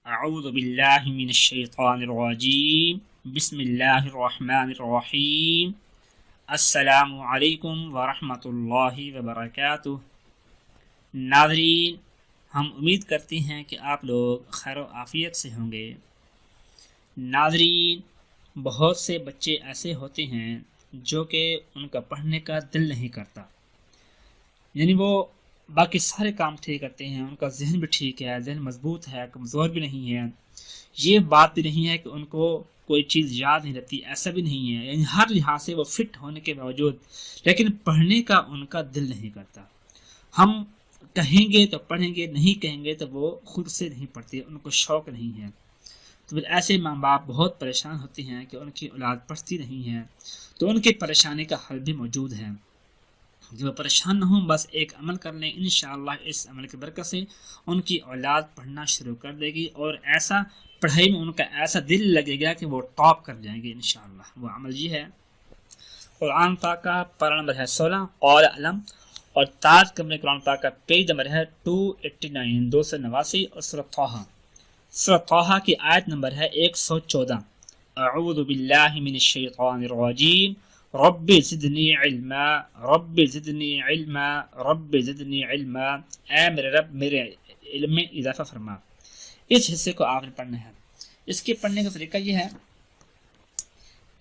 اعوذ باللہ من الشیطان الرجیم بسم اللہ الرحمن الرحیم السلام علیکم ورحمۃ اللہ وبرکاتہ۔ ناظرین، ہم امید کرتے ہیں کہ آپ لوگ خیر و عافیت سے ہوں گے۔ ناظرین، بہت سے بچے ایسے ہوتے ہیں جو کہ ان کا پڑھنے کا دل نہیں کرتا، یعنی وہ باقی سارے کام ٹھیک کرتے ہیں، ان کا ذہن بھی ٹھیک ہے، ذہن مضبوط ہے، کمزور بھی نہیں ہے، یہ بات بھی نہیں ہے کہ ان کو کوئی چیز یاد نہیں رہتی، ایسا بھی نہیں ہے، یعنی ہر لحاظ سے وہ فٹ ہونے کے باوجود لیکن پڑھنے کا ان کا دل نہیں کرتا۔ ہم کہیں گے تو پڑھیں گے، نہیں کہیں گے تو وہ خود سے نہیں پڑھتے، ان کو شوق نہیں ہے۔ تو پھر ایسے ماں باپ بہت پریشان ہوتے ہیں کہ ان کی اولاد پڑھتی نہیں ہے، تو ان کی پریشانی کا حل بھی موجود ہے کہ وہ پریشان نہ ہوں، بس ایک عمل کر لیں، انشاءاللہ اس عمل کی برکت سے ان کی اولاد پڑھنا شروع کر دے گی اور ایسا پڑھائی میں ان کا ایسا دل لگے گا کہ وہ ٹاپ کر جائیں گے انشاءاللہ۔ وہ عمل یہ ہے، قرآن پاک کا پارہ نمبر ہے 16 اور علم، اور تاج کمر قرآن پاک کا پیج نمبر ہے 289 289 اور سورہ طٰہٰ کی آیت نمبر ہے 114۔ اعوذ باللہ من الشیطان الرجیم رب زدنی علما رب زدنی علما رب زدنی علما، اے میرے رب میرے علم میں اضافہ فرما۔ اس حصے کو آپ نے پڑھنا ہے۔ اس کے پڑھنے کا طریقہ یہ ہے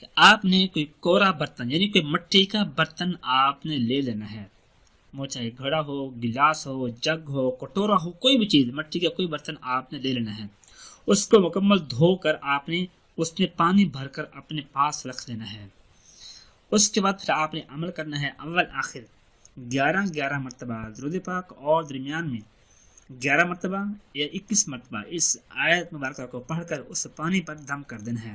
کہ آپ نے کوئی کورا برتن، یعنی کوئی مٹی کا برتن آپ نے لے لینا ہے، وہ چاہے گھڑا ہو، گلاس ہو، جگ ہو، کٹورا ہو، کوئی بھی چیز، مٹی کا کوئی برتن آپ نے لے لینا ہے۔ اس کو مکمل دھو کر آپ نے اس میں پانی بھر کر اپنے پاس رکھ لینا ہے۔ اس کے بعد پھر آپ نے عمل کرنا ہے، اول آخر 11 مرتبہ درود پاک اور درمیان میں 11 مرتبہ یا 21 مرتبہ اس آیت مبارکہ کو پڑھ کر اس پانی پر دم کر دینا ہے۔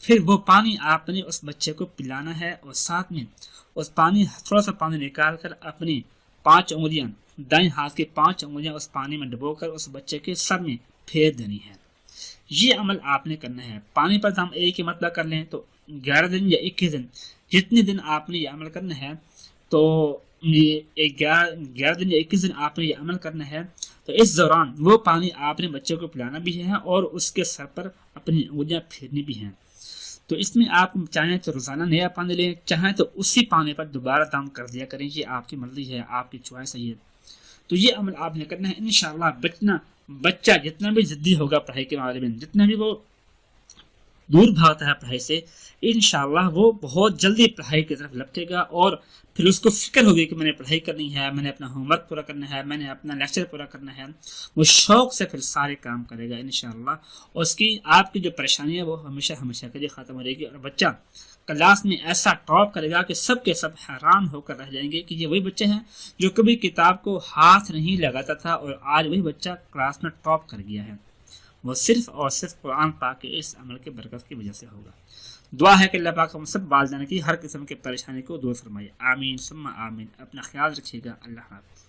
پھر وہ پانی آپ نے اس بچے کو پلانا ہے، اور ساتھ میں اس پانی تھوڑا سا پانی نکال کر اپنی 5 انگلیاں، دائیں ہاتھ کی 5 انگلیاں اس پانی میں ڈبو کر اس بچے کے سر میں پھیر دینی ہے۔ یہ عمل آپ نے کرنا ہے۔ پانی پر دم ایک ہی مرتبہ کر لیں تو 11 دن یا 21 دن، جتنے دن آپ نے یہ عمل کرنا ہے، تو یہ 11 دن یا 21 دن آپ نے یہ عمل کرنا ہے، تو اس دوران وہ پانی آپ نے بچے کو پلانا بھی ہے اور اس کے سر پر اپنی انگلیاں پھیرنی بھی ہیں۔ تو اس میں آپ چاہیں تو روزانہ نیا پانی لیں، چاہیں تو اسی پانی پر دوبارہ دم کر دیا کریں، یہ آپ کی مرضی ہے، آپ کی چوائس ہے یہ۔ تو یہ عمل آپ نے کرنا ہے، انشاءاللہ بچہ جتنا بھی ضدی ہوگا پڑھائی کے معاملے میں، جتنا بھی وہ دور بھاگتا ہے پڑھائی سے، انشاءاللہ وہ بہت جلدی پڑھائی کی طرف لپکے گا، اور پھر اس کو فکر ہوگی کہ میں نے پڑھائی کرنی ہے، میں نے اپنا ہوم ورک پورا کرنا ہے، میں نے اپنا لیکچر پورا کرنا ہے، وہ شوق سے پھر سارے کام کرے گا انشاءاللہ، اور اس کی آپ کی جو پریشانی ہے وہ ہمیشہ کے لیے ختم ہو جائے گی، اور بچہ کلاس میں ایسا ٹاپ کرے گا کہ سب کے سب حیران ہو کر رہ جائیں گے کہ یہ وہی بچے ہیں جو کبھی کتاب کو ہاتھ نہیں لگاتا تھا اور آج وہی بچہ کلاس میں ٹاپ کر گیا ہے۔ وہ صرف اور صرف قرآن پاک کے اس عمل کے برکت کی وجہ سے ہوگا۔ دعا ہے کہ اللہ پاک ہم سب والدین کی ہر قسم کی پریشانی کو دور فرمائے، آمین ثم آمین۔ اپنا خیال رکھیے گا، اللہ حافظ۔